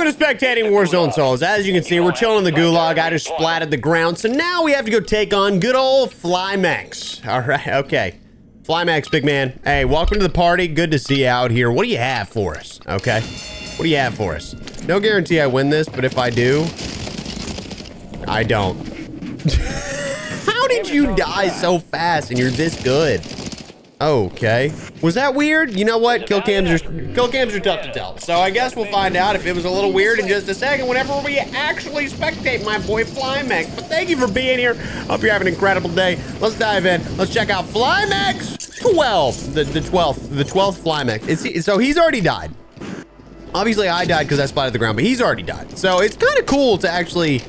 Welcome to Spectating Warzone Souls. As you can see, we're chilling in the gulag. I just splatted the ground. So now we have to go take on good old Flymax. All right, okay. Flymax, big man. Hey, welcome to the party. Good to see you out here. What do you have for us? Okay. What do you have for us? No guarantee I win this, but if I do, I don't. How did you die so fast and you're this good? Okay. Was that weird? You know what? Kill cams are tough to tell. So I guess we'll find out if it was a little weird in just a second whenever we actually spectate my boy Flymax. But thank you for being here. Hope you're having an incredible day. Let's dive in. Let's check out Flymax 12. The 12th Flymax. So he's already died. Obviously I died because I spotted the ground, but he's already died. So it's kind of cool to actually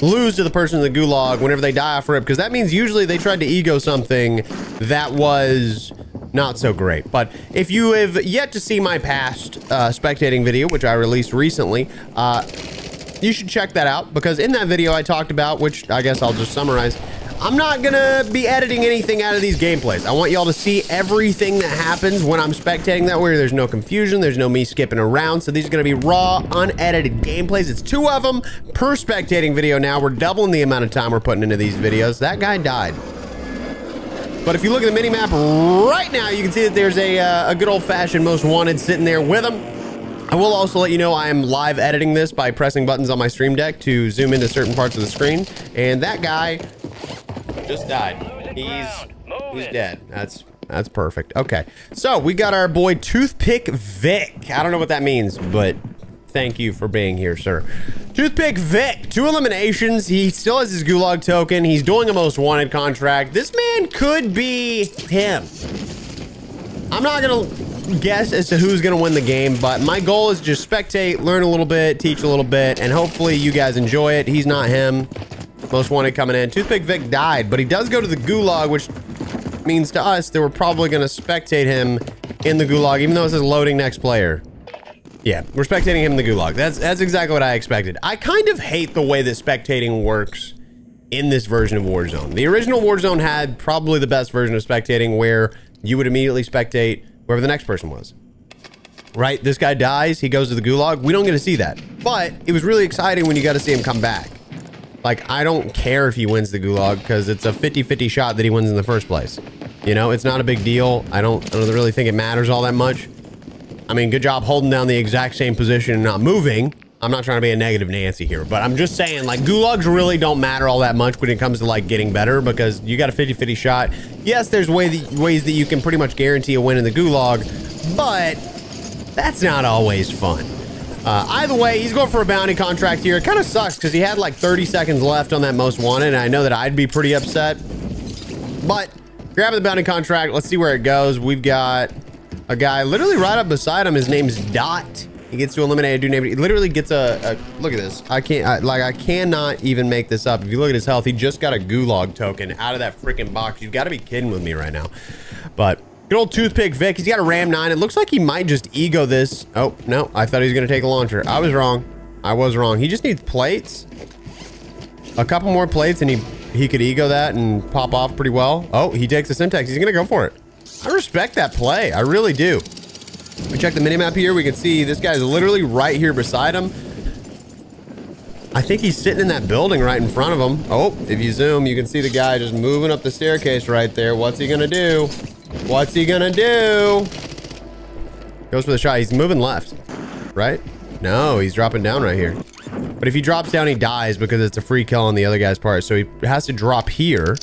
lose to the person in the gulag whenever they die off rip, because that means usually they tried to ego something that was not so great. But if you have yet to see my past spectating video, which I released recently, you should check that out, because in that video I talked about, which I guess I'll just summarize, I'm not gonna be editing anything out of these gameplays. I want y'all to see everything that happens when I'm spectating. That way there's no confusion, there's no me skipping around. So these are gonna be raw, unedited gameplays. It's 2 of them per spectating video now. We're doubling the amount of time we're putting into these videos. That guy died. But if you look at the mini map right now, you can see that there's a good old-fashioned most wanted sitting there with him. I will also let you know I am live editing this by pressing buttons on my stream deck to zoom into certain parts of the screen. And that guy just died. He's dead. That's perfect. Okay, so we got our boy Toothpick Vic. I don't know what that means, but thank you for being here, sir. Toothpick Vic, 2 eliminations. He still has his gulag token. He's doing a most wanted contract. This man could be him. I'm not gonna guess as to who's gonna win the game, but my goal is just spectate, learn a little bit, teach a little bit, and hopefully you guys enjoy it. He's not him. Most wanted coming in. Toothpick Vic died, but he does go to the gulag, which means to us that we're probably going to spectate him in the gulag, even though it says loading next player. Yeah, we're spectating him in the gulag. That's exactly what I expected. I kind of hate the way that spectating works in this version of Warzone. The original Warzone had probably the best version of spectating, where you would immediately spectate whoever the next person was. Right? This guy dies, he goes to the gulag. We don't get to see that. But it was really exciting when you got to see him come back. Like, I don't care if he wins the gulag, because it's a 50-50 shot that he wins in the first place. You know, it's not a big deal. I don't really think it matters all that much. I mean, good job holding down the exact same position and not moving. I'm not trying to be a negative Nancy here, but I'm just saying, like, gulags really don't matter all that much when it comes to, like, getting better, because you got a 50-50 shot. Yes, there's ways that you can pretty much guarantee a win in the gulag, but that's not always fun. Either way, he's going for a bounty contract here. It kind of sucks because he had like 30 seconds left on that most wanted, and I know that I'd be pretty upset. But grabbing the bounty contract, let's see where it goes. We've got a guy literally right up beside him. His name's Dot. He gets to eliminate a dude named, he literally gets a look at this. I cannot even make this up. If you look at his health, he just got a gulag token out of that freaking box. You've got to be kidding with me right now. But good old Toothpick Vic. He's got a Ram 9. It looks like he might just ego this. Oh, no. I thought he was going to take a launcher. I was wrong. I was wrong. He just needs plates. A couple more plates, and he could ego that and pop off pretty well. Oh, he takes the Simtex. He's going to go for it. I respect that play. I really do. We check the minimap here. We can see this guy's literally right here beside him. I think he's sitting in that building right in front of him. Oh, if you zoom, you can see the guy just moving up the staircase right there. What's he going to do? What's he gonna do? Goes for the shot. He's moving left, right? No, he's dropping down right here. But if he drops down, he dies because it's a free kill on the other guy's part. So he has to drop here.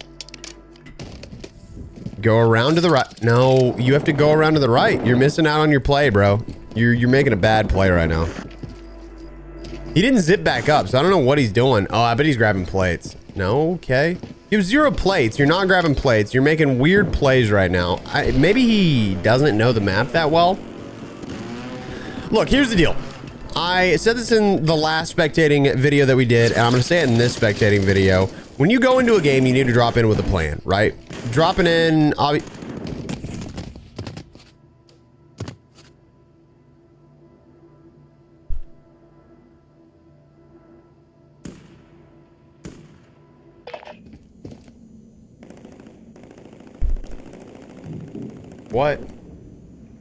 Go around to the right. No, you have to go around to the right. You're missing out on your play, bro. You're making a bad play right now. He didn't zip back up, so I don't know what he's doing. Oh, I bet he's grabbing plates. No, okay. You have 0 plates. You're not grabbing plates. You're making weird plays right now. Maybe he doesn't know the map that well. Look, here's the deal. I said this in the last spectating video that we did, and I'm going to say it in this spectating video. When you go into a game, you need to drop in with a plan, right? Dropping in... What?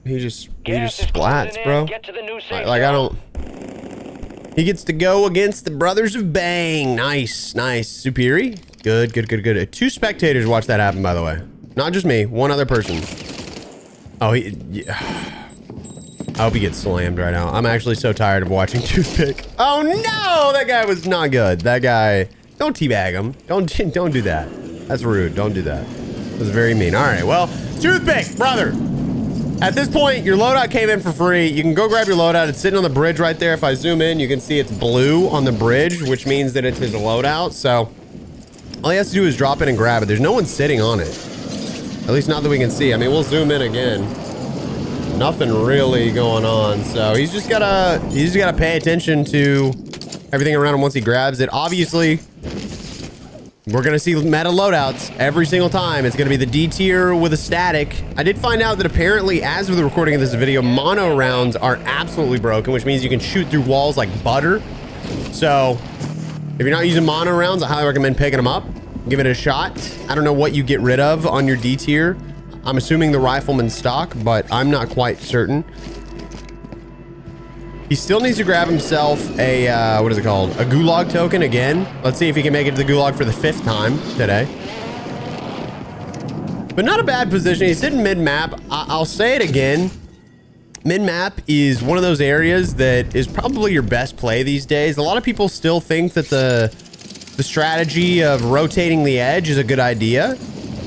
He just splats, bro. Get to the new safe Like, I zone. don't... He gets to go against the Brothers of Bang. Nice, nice. Superi. Good, good, good, good. 2 spectators watched that happen, by the way. Not just me, 1 other person. Oh, yeah. I hope he gets slammed right now. I'm actually so tired of watching Toothpick. Oh no, that guy was not good. That guy, don't teabag him. Don't do that. That's rude. Don't do that. That's very mean. All right, well, Toothpick, brother. At this point, your loadout came in for free. You can go grab your loadout. It's sitting on the bridge right there. If I zoom in, you can see it's blue on the bridge, which means that it's his loadout. So all he has to do is drop in and grab it. There's no one sitting on it. At least not that we can see. I mean, we'll zoom in again. Nothing really going on. So he's just gotta pay attention to everything around him once he grabs it. Obviously, we're gonna see meta loadouts every single time. It's gonna be the D tier with a static. I did find out that apparently, as of the recording of this video, mono rounds are absolutely broken, which means you can shoot through walls like butter. So if you're not using mono rounds, I highly recommend picking them up. Give it a shot. I don't know what you get rid of on your D tier. I'm assuming the rifleman stock, but I'm not quite certain. He still needs to grab himself a, what is it called? A gulag token again. Let's see if he can make it to the gulag for the 5th time today. But not a bad position. He's sitting mid-map. I'll say it again. Mid-map is one of those areas that is probably your best play these days. A lot of people still think that the strategy of rotating the edge is a good idea.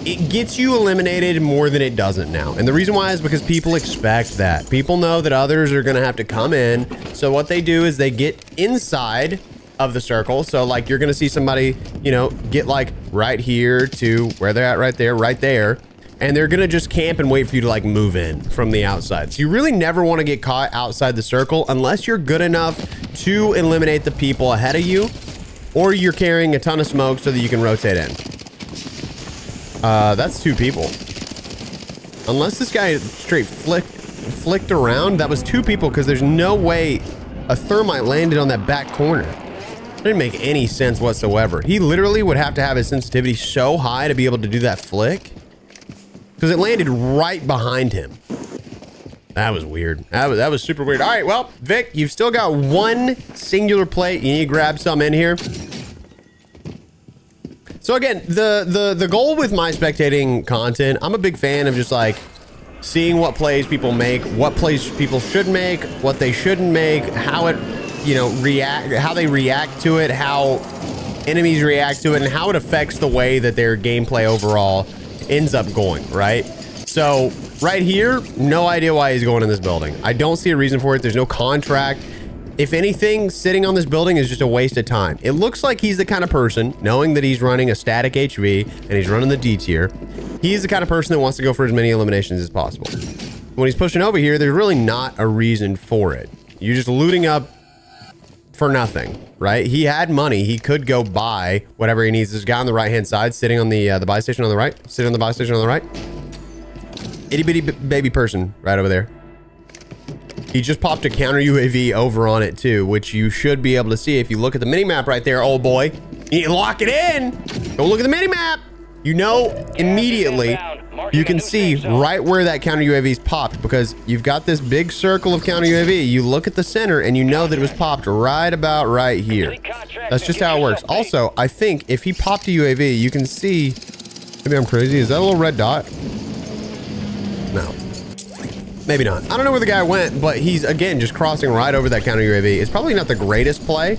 It gets you eliminated more than it doesn't now. And the reason why is because people expect that. People know that others are going to have to come in. So what they do is they get inside of the circle. So like you're going to see somebody, you know, get like right here to where they're at right there. And they're going to just camp and wait for you to like move in from the outside. So you really never want to get caught outside the circle unless you're good enough to eliminate the people ahead of you, or you're carrying a ton of smoke so that you can rotate in. That's 2 people. Unless this guy straight flicked around, that was 2 people because there's no way a thermite landed on that back corner. It didn't make any sense whatsoever. He literally would have to have his sensitivity so high to be able to do that flick because it landed right behind him. That was weird. That was super weird. All right, well, Vic, you've still got 1 singular plate. You need to grab some in here. So again, the goal with my spectating content, I'm a big fan of just like seeing what plays people make, what plays people should make, what they shouldn't make, how it, you know, how they react to it, how enemies react to it, and how it affects the way that their gameplay overall ends up going, right? So right here, no idea why he's going in this building. I don't see a reason for it. There's no contract. If anything, sitting on this building is just a waste of time. It looks like he's the kind of person, knowing that he's running a static HV and he's running the D tier, he's the kind of person that wants to go for as many eliminations as possible. When he's pushing over here, there's really not a reason for it. You're just looting up for nothing, right? He had money. He could go buy whatever he needs. There's a guy on the right-hand side sitting on the buy station on the right. Sitting on the buy station on the right. Itty-bitty baby person right over there. He just popped a counter UAV over on it too, which you should be able to see if you look at the mini-map right there, old boy. You need to lock it in. Don't look at the mini-map. You know immediately, you can see right where that counter UAV's popped because you've got this big circle of counter UAV. You look at the center and you know that it was popped right about right here. That's just how it works. Also, I think if he popped a UAV, you can see, maybe I'm crazy. Is that a little red dot? No. Maybe not. I don't know where the guy went, but he's, again, just crossing right over that counter UAV. It's probably not the greatest play.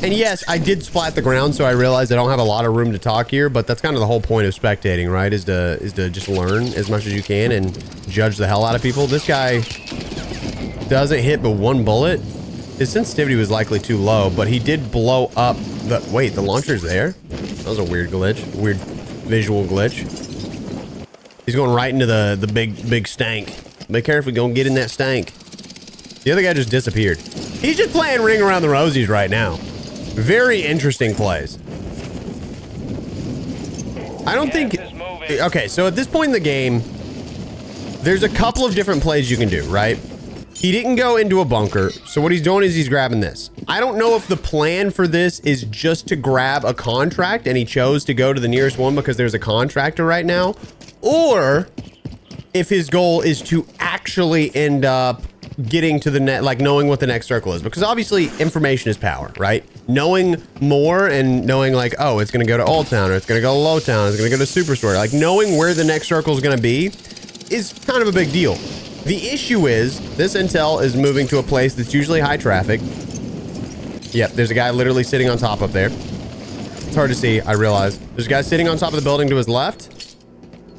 And yes, I did splat the ground, so I realized I don't have a lot of room to talk here, but that's kind of the whole point of spectating, right? Is to just learn as much as you can and judge the hell out of people. This guy doesn't hit but 1 bullet. His sensitivity was likely too low, but he did blow up the... Wait, the launcher's there? That was a weird glitch. Weird visual glitch. He's going right into the big stank. Be careful, don't get in that stank. The other guy just disappeared. He's just playing Ring Around the Rosies right now. Very interesting plays. I don't think... Okay, so at this point in the game, there's a couple of different plays you can do, right? He didn't go into a bunker, so what he's doing is he's grabbing this. I don't know if the plan for this is just to grab a contract and he chose to go to the nearest one because there's a contractor right now, or if his goal is to actually end up getting to the net, like knowing what the next circle is, because obviously information is power, right? Knowing more and knowing like, oh, it's going to go to Old Town, or it's going to go to Low Town, it's going to go to Superstore. Like knowing where the next circle is going to be is kind of a big deal. The issue is this intel is moving to a place that's usually high traffic. Yep, there's a guy literally sitting on top up there. It's hard to see, I realize. There's a guy sitting on top of the building to his left.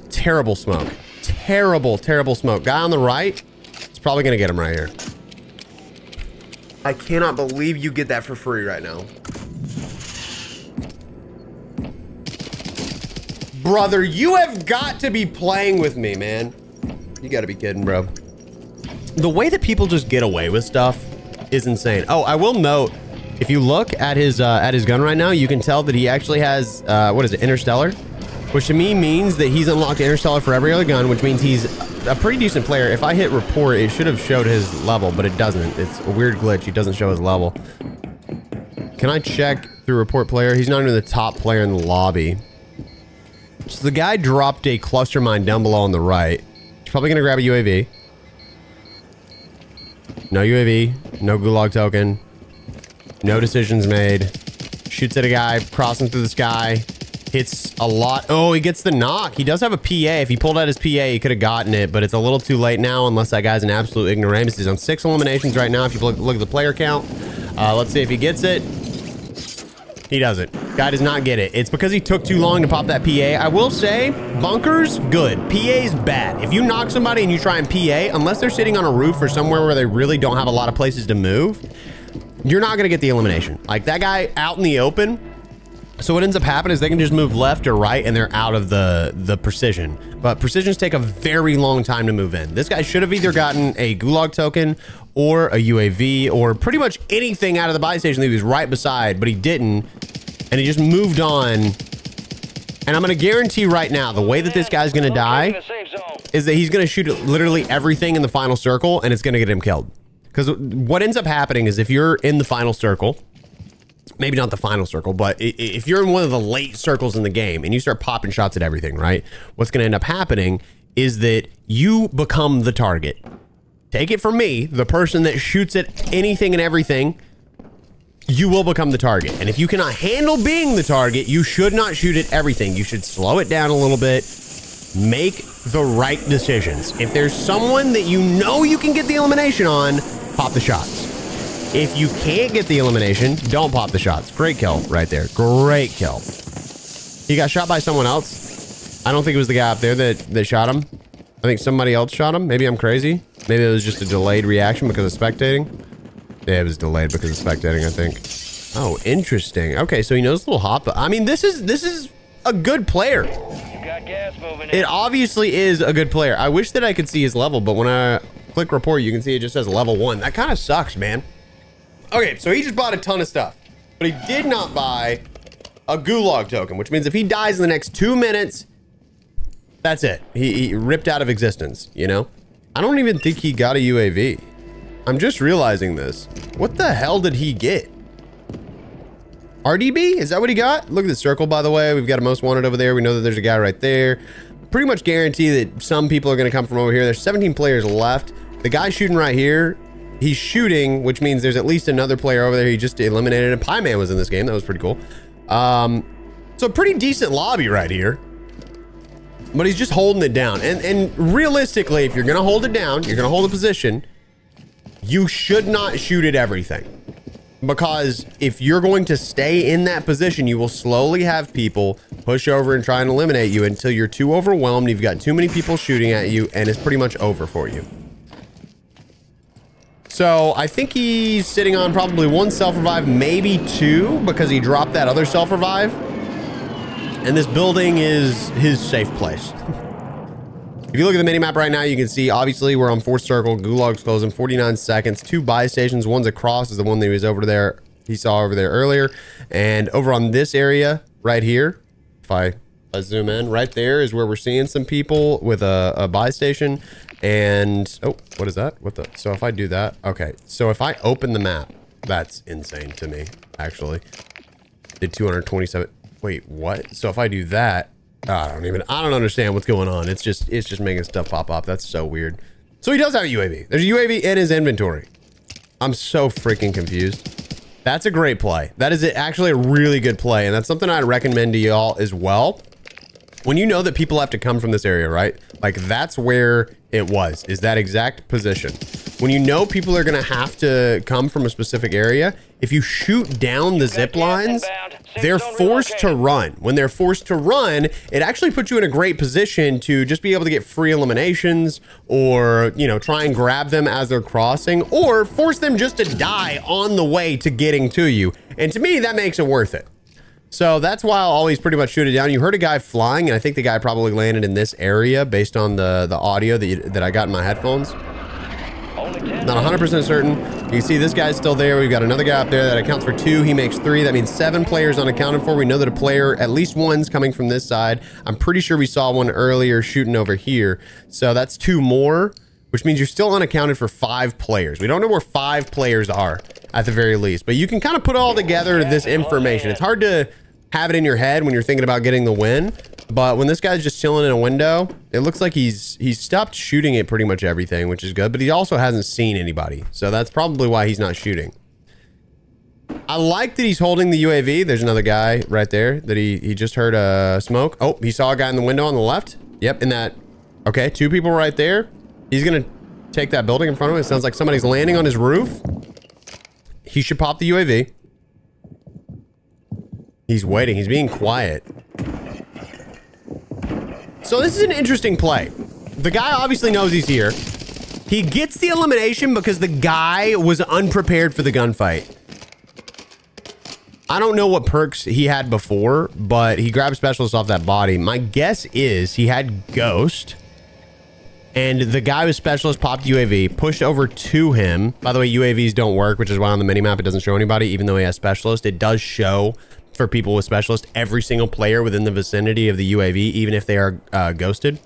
Terrible smoke. Terrible, terrible smoke. Guy on the right, it's probably gonna get him right here. I cannot believe you get that for free right now. Brother, you have got to be playing with me, man. You gotta be kidding, bro. The way that people just get away with stuff is insane. Oh, I will note, if you look at his gun right now, you can tell that he actually has, what is it, Interstellar? Which to me means that he's unlocked Interstellar for every other gun, which means he's a pretty decent player. If I hit report, it should have showed his level, but it doesn't. It's a weird glitch. He doesn't show his level. Can I check through report player? He's not even the top player in the lobby. So the guy dropped a cluster mine down below on the right. He's probably going to grab a UAV. No UAV. No Gulag token. No decisions made. Shoots at a guy crossing through the sky. Hits a lot. Oh, he gets the knock. He does have a PA. If he pulled out his PA, he could have gotten it, but it's a little too late now unless that guy's an absolute ignoramus. He's on 6 eliminations right now. If you look at the player count, let's see if he gets it. He doesn't. Guy does not get it. It's because he took too long to pop that PA. I will say, bunkers, good. PA's bad. If you knock somebody and you try and PA, unless they're sitting on a roof or somewhere where they really don't have a lot of places to move, you're not going to get the elimination. Like that guy out in the open. So what ends up happening is they can just move left or right and they're out of the precision. But precisions take a very long time to move in. This guy should have either gotten a Gulag token or a UAV or pretty much anything out of the buy station that he was right beside, but he didn't. And he just moved on. And I'm going to guarantee right now, the way that this guy's going to die is that he's going to shoot literally everything in the final circle and it's going to get him killed. Because what ends up happening is if you're in the final circle, maybe not the final circle, but if you're in one of the late circles in the game and you start popping shots at everything, right? What's going to end up happening is that you become the target. Take it from me, the person that shoots at anything and everything, you will become the target. And if you cannot handle being the target, you should not shoot at everything. You should slow it down a little bit, make the right decisions. If there's someone that you know you can get the elimination on, pop the shots. If you can't get the elimination, don't pop the shots. Great kill right there. Great kill. He got shot by someone else. I don't think it was the guy up there that shot him. I think somebody else shot him. Maybe I'm crazy. Maybe it was just a delayed reaction because of spectating. Yeah, it was delayed because of spectating, I think. Oh, interesting. Okay, so he knows a little hop. I mean, this is a good player. You got gas moving in. It obviously is a good player. I wish that I could see his level, but when I click report, you can see it just says level 1. That kind of sucks, man. Okay, so he just bought a ton of stuff, but he did not buy a Gulag token, which means if he dies in the next 2 minutes, that's it. He ripped out of existence, you know? I don't even think he got a UAV. I'm just realizing this. What the hell did he get? RDB? Is that what he got? Look at the circle, by the way. We've got a most wanted over there. We know that there's a guy right there. Pretty much guarantee that some people are going to come from over here. There's 17 players left. The guy shooting right here, he's shooting, which means there's at least another player over there he just eliminated. And Pie Man was in this game. That was pretty cool. So pretty decent lobby right here. But he's just holding it down. And realistically, if you're going to hold it down, you're going to hold a position, you should not shoot at everything. Because if you're going to stay in that position, you will slowly have people push over and try and eliminate you until you're too overwhelmed. You've got too many people shooting at you and it's pretty much over for you. So I think he's sitting on probably 1 self-revive, maybe 2, because he dropped that other self-revive. And this building is his safe place. If you look at the minimap right now, you can see, obviously, we're on 4th circle. Gulag's closing 49 seconds. 2 buy stations. One's across is the one that he was over there. He saw over there earlier. And over on this area right here, if I zoom in, right there is where we're seeing some people with a buy station. And, oh, what is that? What the? So if I do that, okay. So if I open the map, that's insane to me, actually. Did 227. Wait, what? So if I do that, I don't understand what's going on. It's just making stuff pop up. That's so weird. So he does have a UAV. There's a UAV in his inventory. I'm so freaking confused. That's a great play. That is actually a really good play. And that's something I'd recommend to y'all as well. When you know that people have to come from this area, right? Like that's where it was, is that exact position. When you know people are going to have to come from a specific area, if you shoot down the zip lines, they're forced to run. When they're forced to run, it actually puts you in a great position to just be able to get free eliminations or, you know, try and grab them as they're crossing or force them just to die on the way to getting to you. And to me, that makes it worth it. So that's why I'll always pretty much shoot it down. You heard a guy flying, and I think the guy probably landed in this area based on the audio that I got in my headphones. Not 100% certain. You can see this guy's still there. We've got another guy up there that accounts for 2. He makes 3. That means 7 players unaccounted for. We know that a player, at least one's coming from this side. I'm pretty sure we saw one earlier shooting over here. So that's 2 more, which means you're still unaccounted for 5 players. We don't know where 5 players are at the very least, but you can kind of put all together this information. It's hard to have it in your head when you're thinking about getting the win, but when this guy's just chilling in a window, it looks like he's stopped shooting at pretty much everything, which is good, but he also hasn't seen anybody, so that's probably why he's not shooting. I like that he's holding the UAV. There's another guy right there that he just heard a smoke. Oh, he saw a guy in the window on the left. Yep, in that. Okay, 2 people right there. He's gonna take that building in front of him. It sounds like somebody's landing on his roof. He should pop the UAV. He's waiting. He's being quiet. So this is an interesting play. The guy obviously knows he's here. He gets the elimination because the guy was unprepared for the gunfight. I don't know what perks he had before, but he grabbed specialist off that body. My guess is he had ghost. And the guy with specialist popped UAV, pushed over to him. By the way, UAVs don't work, which is why on the minimap it doesn't show anybody, even though he has specialist. It does show for people with specialist every single player within the vicinity of the UAV, even if they are ghosted.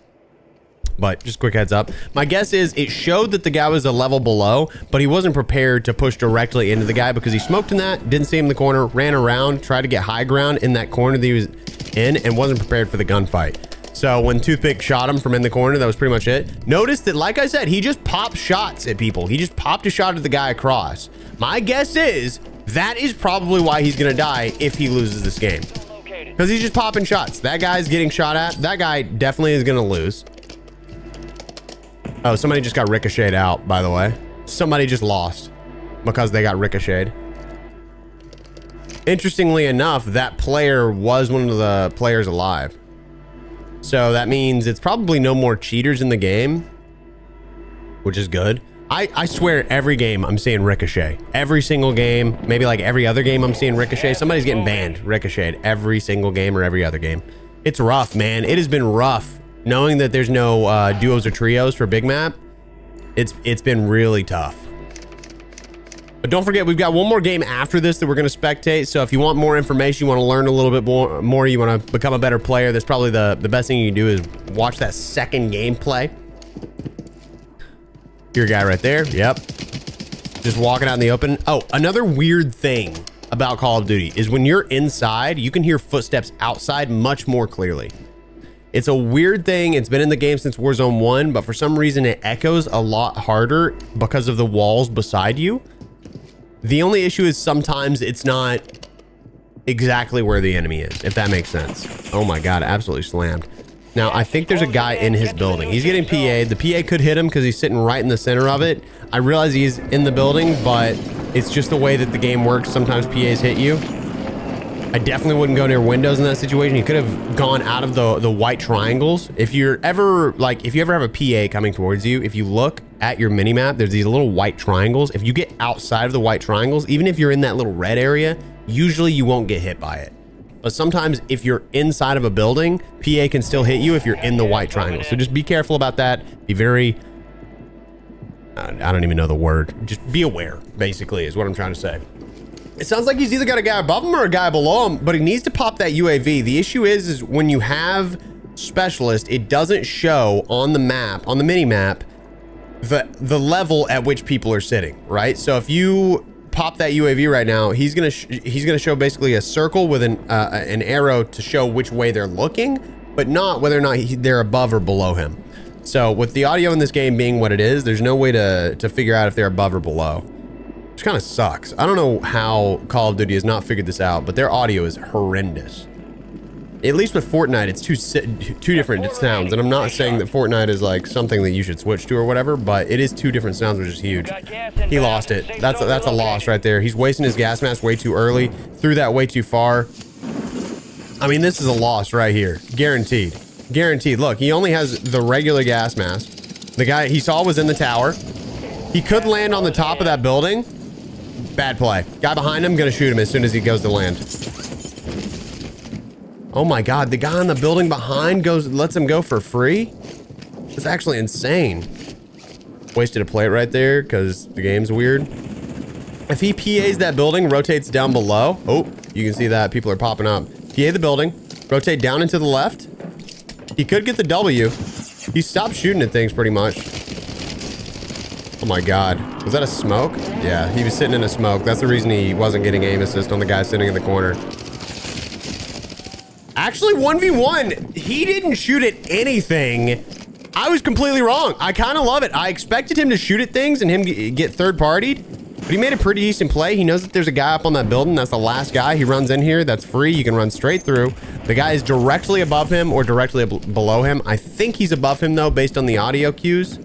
But just quick heads up. My guess is it showed that the guy was a level below, but he wasn't prepared to push directly into the guy because he smoked in that, didn't see him in the corner, ran around, tried to get high ground in that corner that he was in, and wasn't prepared for the gunfight. So when Toothpick shot him from in the corner, that was pretty much it. Notice that, like I said, he just popped shots at people. He just popped a shot at the guy across. My guess is that is probably why he's going to die if he loses this game. Because he's just popping shots. That guy's getting shot at. That guy definitely is going to lose. Oh, somebody just got ricocheted out, by the way. Somebody just lost because they got ricocheted. Interestingly enough, that player was one of the players alive. So that means it's probably no more cheaters in the game, which is good. I swear every game I'm seeing Ricochet. Every single game, maybe like every other game I'm seeing Ricochet. Somebody's getting banned, ricocheted every single game or every other game. It's rough, man. It has been rough knowing that there's no duos or trios for Big Map. It's been really tough. But don't forget, we've got one more game after this that we're going to spectate. So if you want more information, you want to learn a little bit more, you want to become a better player, that's probably the best thing you can do is watch that second gameplay. Your guy right there. Yep. Just walking out in the open. Oh, another weird thing about Call of Duty is when you're inside, you can hear footsteps outside much more clearly. It's a weird thing. It's been in the game since Warzone 1, but for some reason it echoes a lot harder because of the walls beside you. The only issue is sometimes it's not exactly where the enemy is, if that makes sense. Oh my God, absolutely slammed. Now, I think there's a guy in his building. He's getting PA'd. The PA could hit him because he's sitting right in the center of it. I realize he's in the building, but it's just the way that the game works. Sometimes PAs hit you. I definitely wouldn't go near windows in that situation. He could have gone out of the white triangles. If you ever have a PA coming towards you, if you look at your mini map, there's these little white triangles. If you get outside of the white triangles, even if you're in that little red area, usually you won't get hit by it. But sometimes if you're inside of a building, PA can still hit you if you're in the white triangle. So just be careful about that. Be very, I don't even know the word. Just be aware, basically, is what I'm trying to say. It sounds like he's either got a guy above him or a guy below him, but he needs to pop that UAV. The issue is when you have specialist, it doesn't show on the map, on the mini map, the level at which people are sitting, right? So if you pop that UAV right now, he's gonna show basically a circle with an arrow to show which way they're looking, but not whether or not they're above or below him. So with the audio in this game being what it is, there's no way to figure out if they're above or below. Which kind of sucks. I don't know how Call of Duty has not figured this out, but their audio is horrendous. At least with Fortnite, it's two different sounds, and I'm not saying that Fortnite is like something that you should switch to or whatever, but it is two different sounds, which is huge. He lost it. That's a loss right there. He's wasting his gas mask way too early, threw that way too far. I mean, this is a loss right here, guaranteed. Guaranteed. Look, he only has the regular gas mask. The guy he saw was in the tower. He could land on the top of that building. Bad play. Guy behind him, gonna shoot him as soon as he goes to land. Oh my God, the guy on the building behind lets him go for free? That's actually insane. Wasted a plate right there because the game's weird. If he PAs that building, rotates down below. Oh, you can see that people are popping up. PA the building, rotate down and to the left. He could get the W. He stopped shooting at things pretty much. Oh my God. Was that a smoke? Yeah, he was sitting in a smoke. That's the reason he wasn't getting aim assist on the guy sitting in the corner. Actually, 1v1, he didn't shoot at anything. I was completely wrong. I kind of love it. I expected him to shoot at things and him get third-partied, but he made a pretty decent play. He knows that there's a guy up on that building. That's the last guy. He runs in here. That's free. You can run straight through. The guy is directly above him or directly below him. I think he's above him, though, based on the audio cues.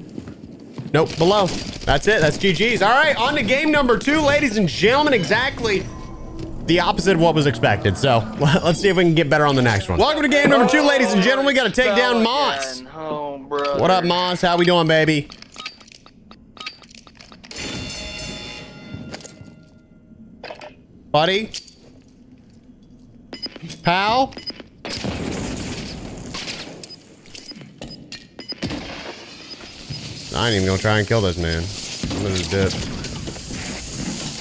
Nope, below. That's it. That's GG's. All right, on to game number 2, ladies and gentlemen. Exactly the opposite of what was expected. So let's see if we can get better on the next one. Welcome to game number 2, ladies and gentlemen. We got to take down Moss. What up, Moss? How we doing, baby? Buddy? Pal? I ain't even gonna try and kill this man. I'm gonna dip.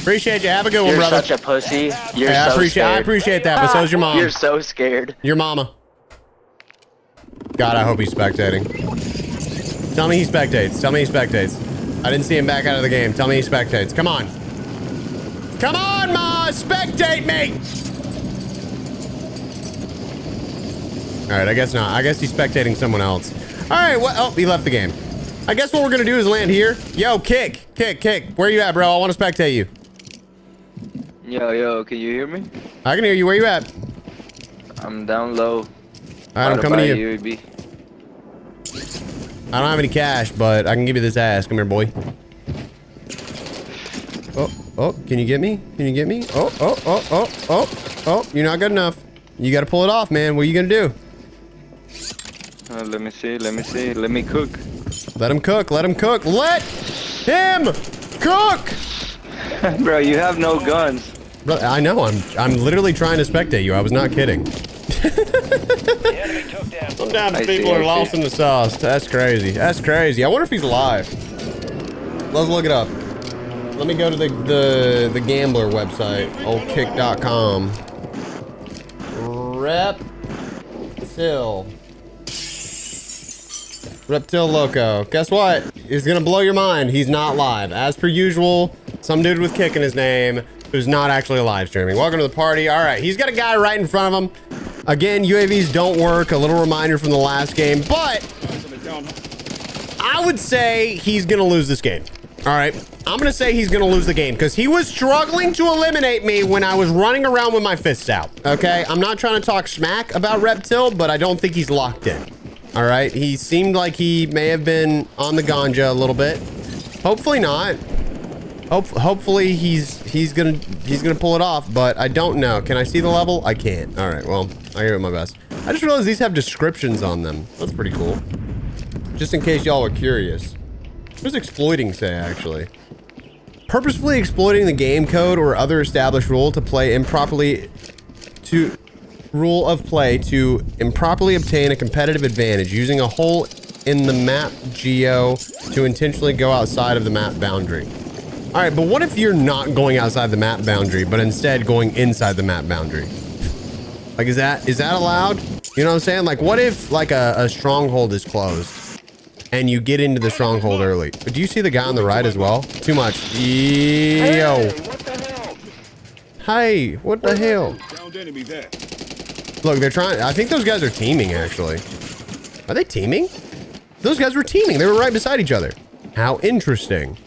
Appreciate you. Have a good one, brother. You're such a pussy. You're I so scared. I appreciate that, but so's your mom. You're so scared. Your mama. God, I hope he's spectating. Tell me he spectates. Tell me he spectates. I didn't see him back out of the game. Tell me he spectates. Come on. Come on, Ma! Spectate me! Alright, I guess not. I guess he's spectating someone else. Alright, what? Oh, he left the game. I guess what we're gonna do is land here. Yo, kick. Where you at, bro? I want to spectate you. Yo, can you hear me? I can hear you. Where you at? I'm down low. Alright, I'm coming to you. UAV. I don't have any cash, but I can give you this ass. Come here, boy. Oh, can you get me? Can you get me? Oh, you're not good enough. You got to pull it off, man. What are you going to do? Let me see. Let me cook. Let him cook. Let him cook. Let him cook! Bro, you have no guns. Bro, I know. I'm literally trying to spectate you. I was not kidding. Sometimes people are lost in the sauce. That's crazy. That's crazy. I wonder if he's alive. Let's look it up. Let me go to the gambler website, oldkick.com. Reptil Loco. Guess what? It's gonna blow your mind. He's not live. As per usual, some dude with kick in his name who's not actually live streaming. Welcome to the party. All right, he's got a guy right in front of him. Again, UAVs don't work. A little reminder from the last game, but I would say he's gonna lose this game. All right, I'm gonna say he's gonna lose the game because he was struggling to eliminate me when I was running around with my fists out. Okay, I'm not trying to talk smack about Reptil, but I don't think he's locked in. All right, he seemed like he may have been on the ganja a little bit. Hopefully not. Hopefully he's gonna pull it off, but I don't know. Can I see the level? I can't. All right, well, I give it my best. I just realized these have descriptions on them. That's pretty cool. Just in case y'all are curious. What does exploiting say, actually? Purposefully exploiting the game code or other established rule to play improperly to rule of play to improperly obtain a competitive advantage using a hole in the map geo to intentionally go outside of the map boundary. All right, but what if you're not going outside the map boundary, but instead going inside the map boundary? Like, is that allowed? You know what I'm saying? Like, what if like a stronghold is closed and you get into the stronghold early? But do you see the guy on the right as well? Too much. Yo. Hey, what the hell? Look, they're trying. I think those guys are teaming, actually. Are they teaming? Those guys were teaming. They were right beside each other. How interesting.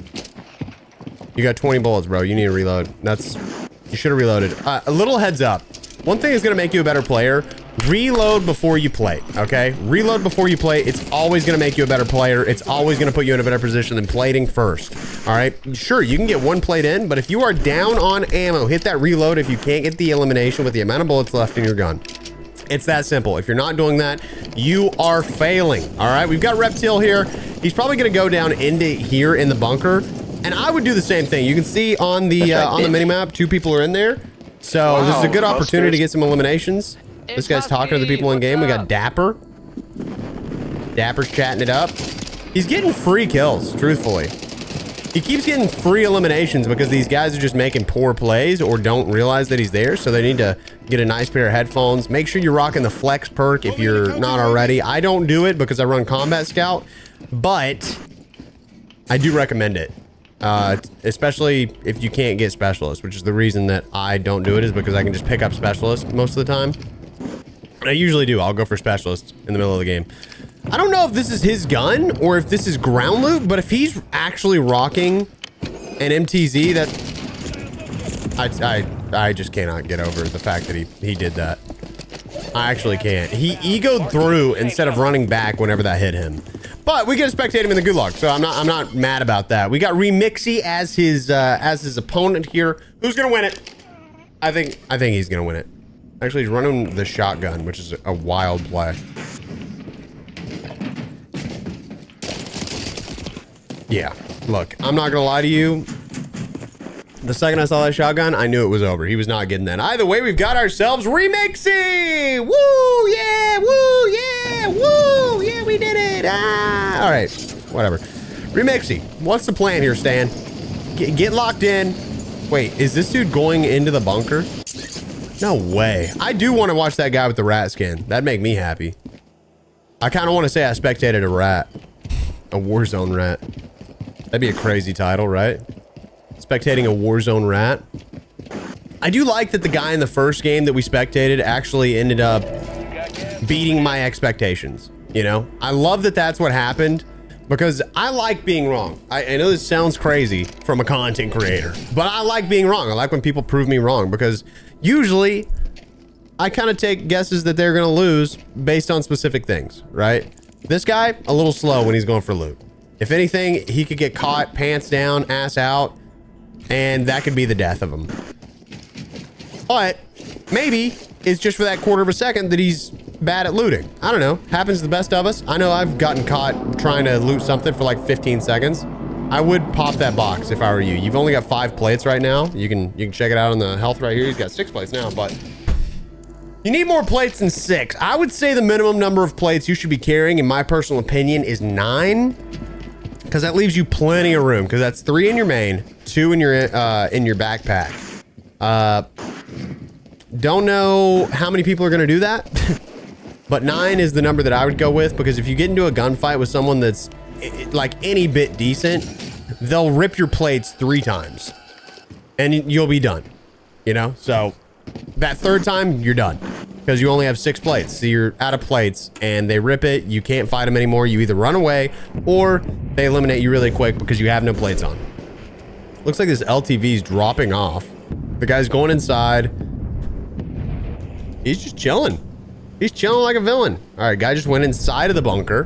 You got 20 bullets, bro. You need to reload. You should have reloaded. A little heads up. One thing is going to make you a better player. Reload before you play, okay? Reload before you play. It's always going to make you a better player. It's always going to put you in a better position than plating first, all right? Sure, you can get one plate in, but if you are down on ammo, hit that reload if you can't get the elimination with the amount of bullets left in your gun. It's that simple. If you're not doing that, you are failing, all right? We've got Reptile here. He's probably going to go down into here in the bunker, and I would do the same thing. You can see on the minimap, 2 people are in there. So this is a good opportunity to get some eliminations. This guy's talking to the people in game. We got Dapper. Dapper's chatting it up. He's getting free kills, truthfully. He keeps getting free eliminations because these guys are just making poor plays or don't realize that he's there. So they need to get a nice pair of headphones. Make sure you're rocking the Flex perk if you're not already. I don't do it because I run Combat Scout, but I do recommend it. Especially if you can't get Specialist, which is the reason that I don't do it, is because I can just pick up Specialist most of the time. I usually do. I'll go for Specialist in the middle of the game. I don't know if this is his gun or if this is ground loot, but if he's actually rocking an MTZ, that I just cannot get over the fact that he did that. I actually can't. He egoed through instead of running back whenever that hit him. But we get to spectate him in the Gulag, so I'm not mad about that. We got Remixy as his opponent here. Who's gonna win it? I think he's gonna win it. Actually, he's running the shotgun, which is a wild play. Yeah, look, I'm not gonna lie to you. The second I saw that shotgun, I knew it was over. He was not getting that. Either way, we've got ourselves Remixy! Woo! Yeah! Woo! Yeah! Woo! Yeah, we did it! Ah! All right, whatever. Remixy, what's the plan here, Stan? Get locked in. Wait, is this dude going into the bunker? No way. I do want to watch that guy with the rat skin. That'd make me happy. I kind of want to say I spectated a rat. A Warzone rat. That'd be a crazy title, right? Spectating a Warzone rat. I do like that the guy in the first game that we spectated actually ended up beating my expectations. You know, I love that that's what happened because I like being wrong. I know this sounds crazy from a content creator, but I like being wrong. I like when people prove me wrong because usually I kind of take guesses that they're going to lose based on specific things, right? This guy, a little slow when he's going for loot. If anything, he could get caught pants down, ass out, and that could be the death of him. But maybe it's just for that quarter of a second that he's bad at looting. I don't know. Happens to the best of us. I know I've gotten caught trying to loot something for like 15 seconds. I would pop that box if I were you. You've only got 5 plates right now. You can check it out on the health right here. He's got 6 plates now, but you need more plates than 6. I would say the minimum number of plates you should be carrying, in my personal opinion, is 9. Because that leaves you plenty of room. Because that's 3 in your main, 2 in your backpack. Don't know how many people are going to do that. But 9 is the number that I would go with. Because if you get into a gunfight with someone that's like any bit decent, they'll rip your plates 3 times. And you'll be done. You know? So that 3rd time, you're done. Because you only have 6 plates. So you're out of plates and they rip it. You can't fight them anymore. You either run away or they eliminate you really quick because you have no plates on. Looks like this LTV is dropping off. The guy's going inside. He's just chilling. He's chilling like a villain. All right, guy just went inside of the bunker.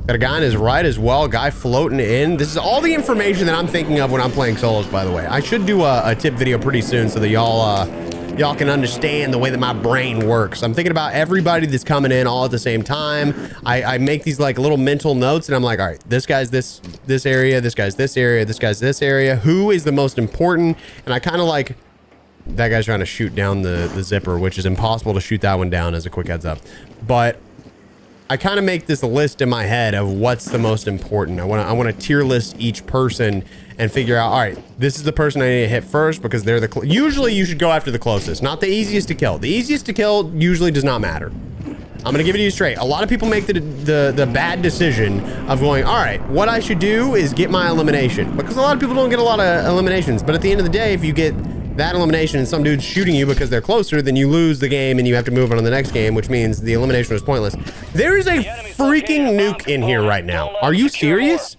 Got a guy on his right as well. Guy floating in. This is all the information that I'm thinking of when I'm playing solos, by the way. I should do a tip video pretty soon so that y'all can understand the way that my brain works. I'm thinking about everybody that's coming in all at the same time. I make these like little mental notes and I'm like, all right, this guy's this area, this guy's this area, this guy's this area. Who is the most important? And I kind of like, that guy's trying to shoot down the zipper, which is impossible to shoot that one down, as a quick heads up. But I kind of make this list in my head of what's the most important. I want to tier list each person and figure out, all right, this is the person I need to hit first because they're the usually you should go after the closest, not the easiest to kill. The easiest to kill usually does not matter. I'm gonna give it to you straight. A lot of people make the bad decision of going, all right, what I should do is get my elimination, because a lot of people don't get a lot of eliminations. But at the end of the day, if you get that elimination and some dude's shooting you because they're closer, then you lose the game and you have to move on to the next game, which means the elimination was pointless. There is a freaking nuke in here right now. Are you serious?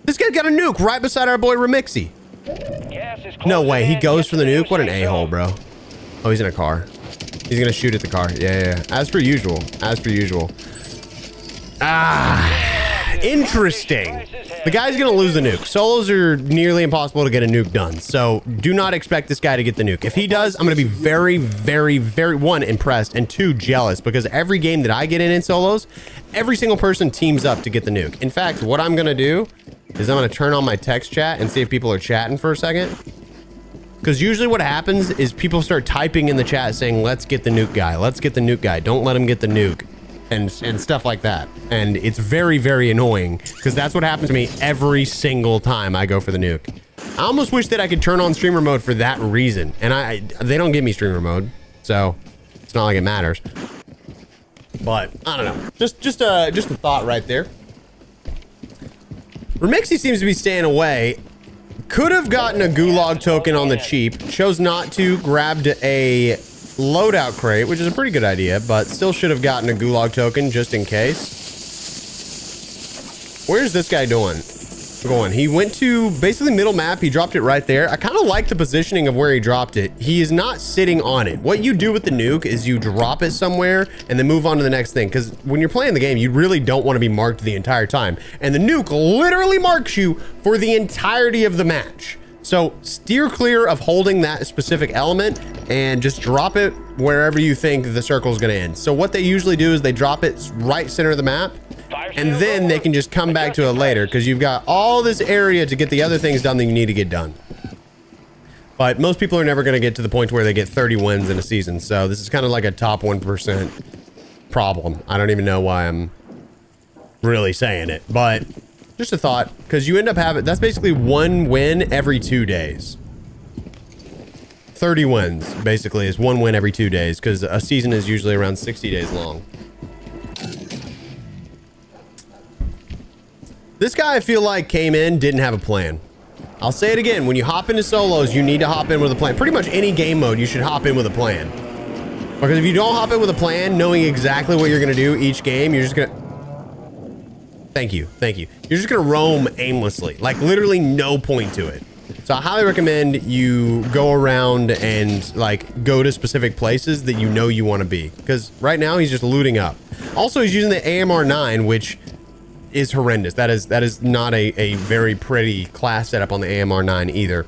This guy's got a nuke right beside our boy Remixie. No way, he goes for the nuke? What an a-hole, bro. Oh, he's in a car. He's gonna shoot at the car. Yeah. As per usual. As per usual. Interesting. The guy's gonna lose the nuke. Solos are nearly impossible to get a nuke done. So do not expect this guy to get the nuke. If he does, I'm gonna be very, very, very, one, impressed, and two, jealous, because every game that I get in solos, every single person teams up to get the nuke. In fact, what I'm gonna do is I'm gonna turn on my text chat and see if people are chatting for a second. Because usually what happens is people start typing in the chat saying, let's get the nuke guy. Let's get the nuke guy. Don't let him get the nuke. And stuff like that. And it's very, very annoying because that's what happens to me every single time I go for the nuke. I almost wish that I could turn on streamer mode for that reason. And they don't give me streamer mode. So it's not like it matters. But I don't know. Just a thought right there. Remixie seems to be staying away. Could have gotten a gulag token on the cheap. Chose not to. Grabbed a loadout crate, which is a pretty good idea, but still should have gotten a gulag token just in case. Where's this guy going? He went to basically middle map. He dropped it right there. I kind of like the positioning of where he dropped it. He is not sitting on it. What you do with the nuke is you drop it somewhere and then move on to the next thing. Because when you're playing the game, you really don't want to be marked the entire time. And the nuke literally marks you for the entirety of the match. So steer clear of holding that specific element and just drop it wherever you think the circle is going to end. So what they usually do is they drop it right center of the map, and then they can just come back to it later because you've got all this area to get the other things done that you need to get done. But most people are never going to get to the point where they get 30 wins in a season. So this is kind of like a top 1% problem. I don't even know why I'm really saying it, but just a thought, because you end up having, that's basically 1 win every 2 days. 30 wins, basically, is 1 win every 2 days, because a season is usually around 60 days long. This guy, I feel like, came in, didn't have a plan. I'll say it again, when you hop into solos, you need to hop in with a plan. Pretty much any game mode, you should hop in with a plan. Because if you don't hop in with a plan, knowing exactly what you're going to do each game, you're just going to... Thank you. You're just gonna roam aimlessly, like literally no point to it. So I highly recommend you go around and like go to specific places that you know you want to be. Because right now he's just looting up. Also, he's using the AMR9, which is horrendous. That is not a very pretty class setup on the AMR9 either.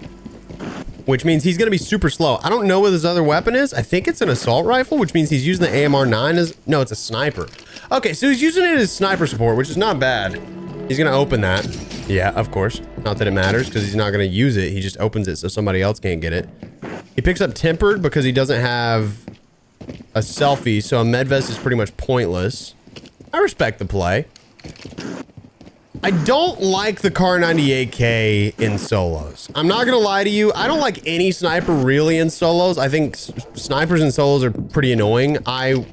Which means he's gonna be super slow. I don't know what his other weapon is. I think it's an assault rifle, which means he's using the AMR9 as... No, it's a sniper. Okay, so he's using it as sniper support, which is not bad. He's gonna open that. Yeah, of course. Not that it matters, because he's not gonna use it. He just opens it so somebody else can't get it. He picks up tempered because he doesn't have a selfie, so a medvest is pretty much pointless. I respect the play. I don't like the Kar 98K in solos. I'm not gonna lie to you. I don't like any sniper really in solos. I think snipers in solos are pretty annoying. Oh.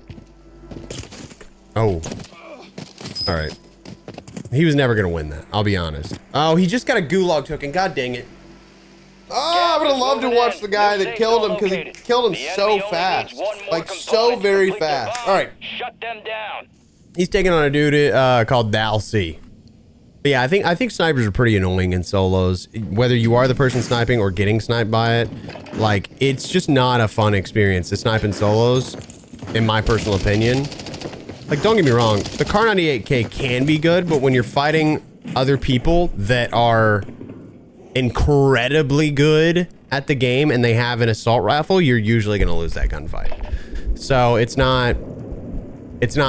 All right. He was never gonna win that. I'll be honest. Oh, he just got a gulag token. God dang it. Oh, I would have loved to watch the guy that killed him because he killed him so fast. Like so very fast. All right. Shut them down. He's taking on a dude called Dal C. But yeah, I think snipers are pretty annoying in solos. Whether you are the person sniping or getting sniped by it, like it's just not a fun experience to snipe in solos, in my personal opinion. Like, don't get me wrong, the Kar 98K can be good, but when you're fighting other people that are incredibly good at the game and they have an assault rifle, you're usually going to lose that gunfight. So it's not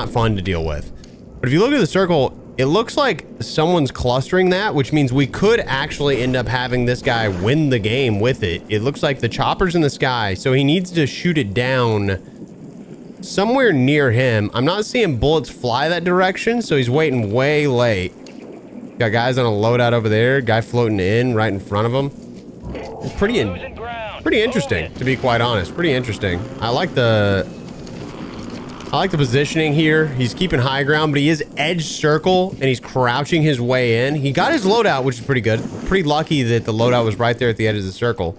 fun to deal with. But if you look at the circle, it looks like someone's clustering that, which means we could actually end up having this guy win the game with it. It looks like the chopper's in the sky, so he needs to shoot it down somewhere near him. I'm not seeing bullets fly that direction, so he's waiting way late. Got guys on a loadout over there, guy floating in right in front of him. It's pretty interesting, to be quite honest. Pretty interesting. I like the I like the positioning here. He's keeping high ground, but he is edge circle, and he's crouching his way in. He got his loadout, which is pretty good. Pretty lucky that the loadout was right there at the edge of the circle.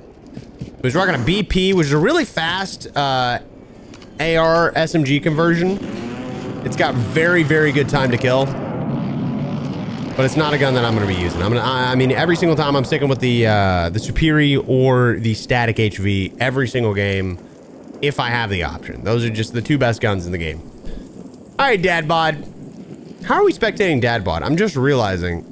But he's rocking a BP, which is a really fast AR SMG conversion. It's got very, very good time to kill. But it's not a gun that I'm going to be using. I mean, every single time I'm sticking with the Superior or the Static HV every single game, if I have the option. Those are just the two best guns in the game. All right, Dad Bod. How are we spectating Dad Bod? I'm just realizing,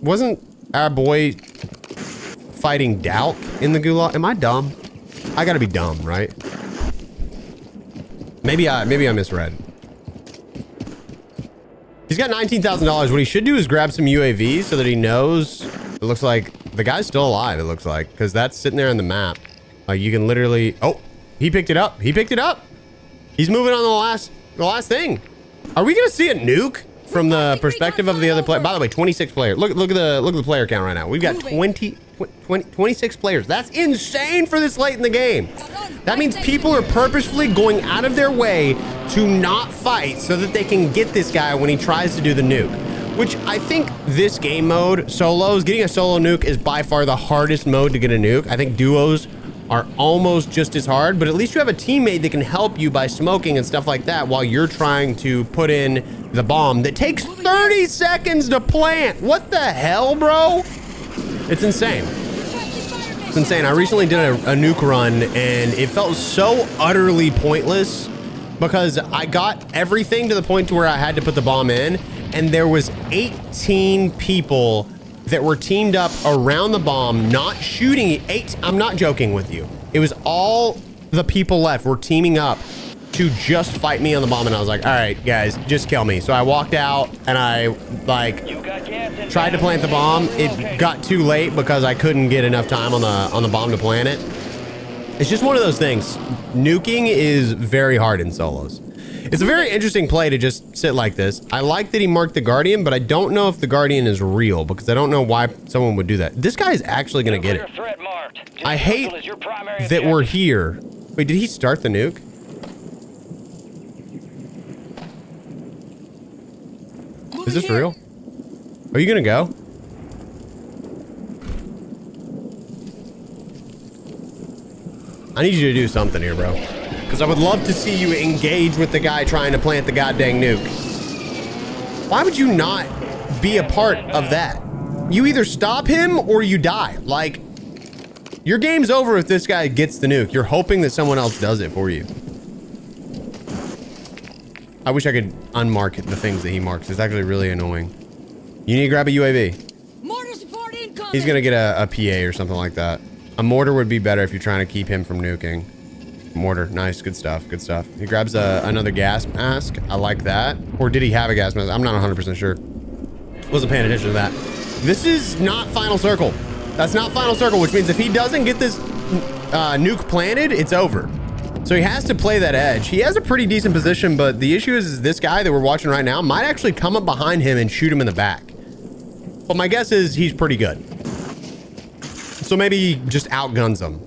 wasn't our boy fighting Dalk in the Gulag? Am I dumb? I gotta be dumb, right? Maybe I misread. He's got $19,000. What he should do is grab some UAVs so that he knows. It looks like the guy's still alive, it looks like, because that's sitting there on the map. Like, you can literally... Oh, he picked it up. He picked it up. He's moving on the last thing. Are we gonna see a nuke from the perspective of the other player? By the way, 26 players. Look at the player count right now. We've got 26 players. That's insane for this late in the game. That means people are purposefully going out of their way to not fight so that they can get this guy when he tries to do the nuke. Which I think this game mode, solos, getting a solo nuke is by far the hardest mode to get a nuke. I think duos are almost just as hard, but at least you have a teammate that can help you by smoking and stuff like that while you're trying to put in the bomb that takes 30 seconds to plant. What the hell, bro? It's insane. It's insane. I recently did a nuke run and it felt so utterly pointless because I got everything to the point to where I had to put the bomb in, and there was 18 people that were teamed up around the bomb, not shooting it. I'm not joking with you. It was all the people left were teaming up to just fight me on the bomb, and I was like, all right, guys, just kill me. So I walked out and I like tried to plant the bomb. It got too late because I couldn't get enough time on the bomb to plant it. It's just one of those things. Nuking is very hard in solos. It's a very interesting play to just sit like this. I like that he marked the Guardian, but I don't know if the Guardian is real because I don't know why someone would do that. This guy is actually going to get it. I hate that we're here. Wait, did he start the nuke? Is this real? Are you going to go? I need you to do something here, bro. Because I would love to see you engage with the guy trying to plant the goddamn nuke. Why would you not be a part of that? You either stop him or you die. Like, your game's over if this guy gets the nuke. You're hoping that someone else does it for you. I wish I could unmark the things that he marks. It's actually really annoying. You need to grab a UAV. Mortar support incoming. He's gonna get a PA or something like that. A mortar would be better if you're trying to keep him from nuking. Mortar, nice, good stuff, good stuff. He grabs another gas mask. I like that. Or did he have a gas mask? I'm not 100% sure. Wasn't paying attention to that. This is not final circle. That's not final circle, which means if he doesn't get this nuke planted, it's over. So he has to play that edge. He has a pretty decent position, but the issue is this guy that we're watching right now might actually come up behind him and shoot him in the back. But my guess is he's pretty good. So maybe he just outguns him.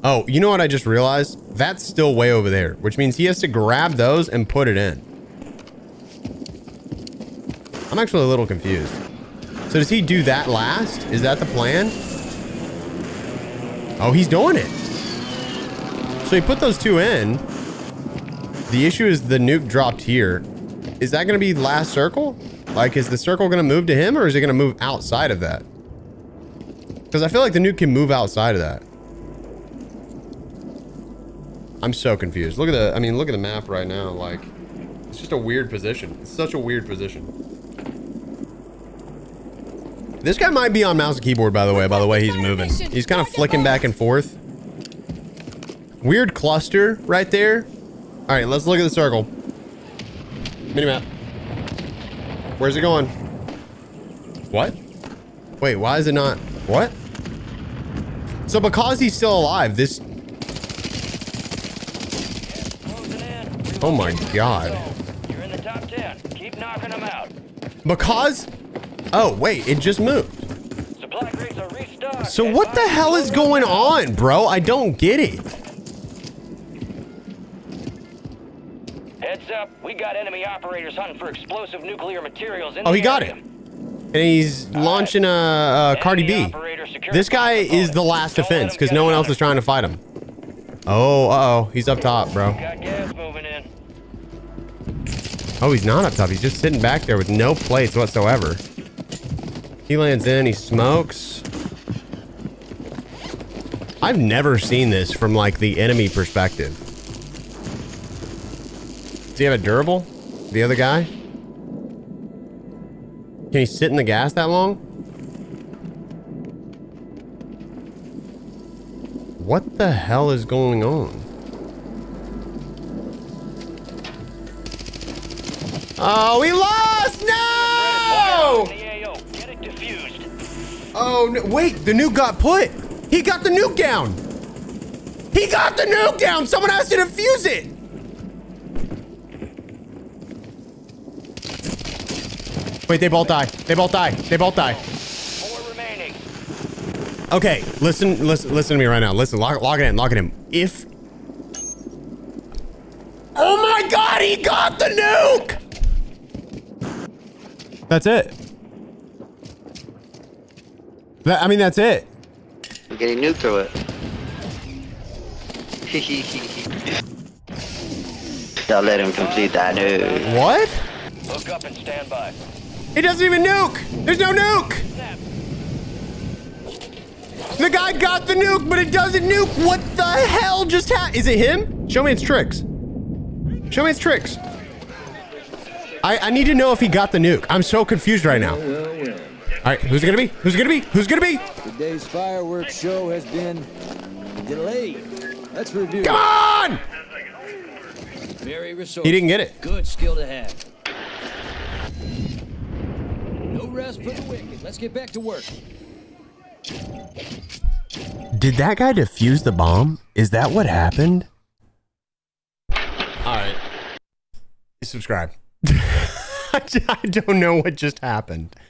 Oh, you know what I just realized? That's still way over there, which means he has to grab those and put it in. I'm actually a little confused. So does he do that last? Is that the plan? Oh, he's doing it. So he put those two in. The issue is the nuke dropped here. Is that going to be last circle? Like, is the circle going to move to him, or is it going to move outside of that? Because I feel like the nuke can move outside of that. I'm so confused. Look at the, I mean, look at the map right now. Like, it's just a weird position. It's such a weird position. This guy might be on mouse and keyboard, by the way he's moving. He's kind of flicking back and forth. Weird cluster right there. All right, let's look at the circle. Minimap. Where's it going? What? Wait, why is it not? What? So because he's still alive, this... Oh my God. You're in the top 10. Keep knocking them out. Because... Oh, wait, it just moved. Supply crates are restocked. So what the hell is going on, bro? I don't get it. up. We got enemy operators hunting for explosive nuclear materials in Oh, the he got area. it. And he's launching a Cardi B. Enemy operator secured This guy is the last Don't let defense him because get no one else another. is trying to fight him. Oh, uh-oh. He's up top, bro. Got gas moving in. Oh, he's not up top. He's just sitting back there with no plates whatsoever. He lands in. He smokes. I've never seen this from, like, the enemy perspective. Does he have a durable? The other guy? Can he sit in the gas that long? What the hell is going on? Oh, we lost! No! In the AO. Get it defused. Oh, no. Wait, the nuke got put. He got the nuke down. He got the nuke down. Someone has to defuse it. Wait, they both die. They both die. They both die. 4 remaining. Okay, listen to me right now. Listen, lock it in. If... Oh my God, he got the nuke! That's it. I mean, that's it. We're getting nuked or what? Don't let him complete that nuke. What? Hook up and stand by. He doesn't even nuke. There's no nuke. Snap. The guy got the nuke, but it doesn't nuke. What the hell just happened? Is it him? Show me its tricks. Show me its tricks. I need to know if he got the nuke. I'm so confused right now. All right, who's it gonna be? Who's it gonna be? Who's it gonna be? Today's fireworks show has been delayed. Let's review. Come on! Very resourceful. He didn't get it. Good skill to have. No rest for the wicked. Let's get back to work. Did that guy defuse the bomb? Is that what happened? All right. Subscribe. I don't know what just happened.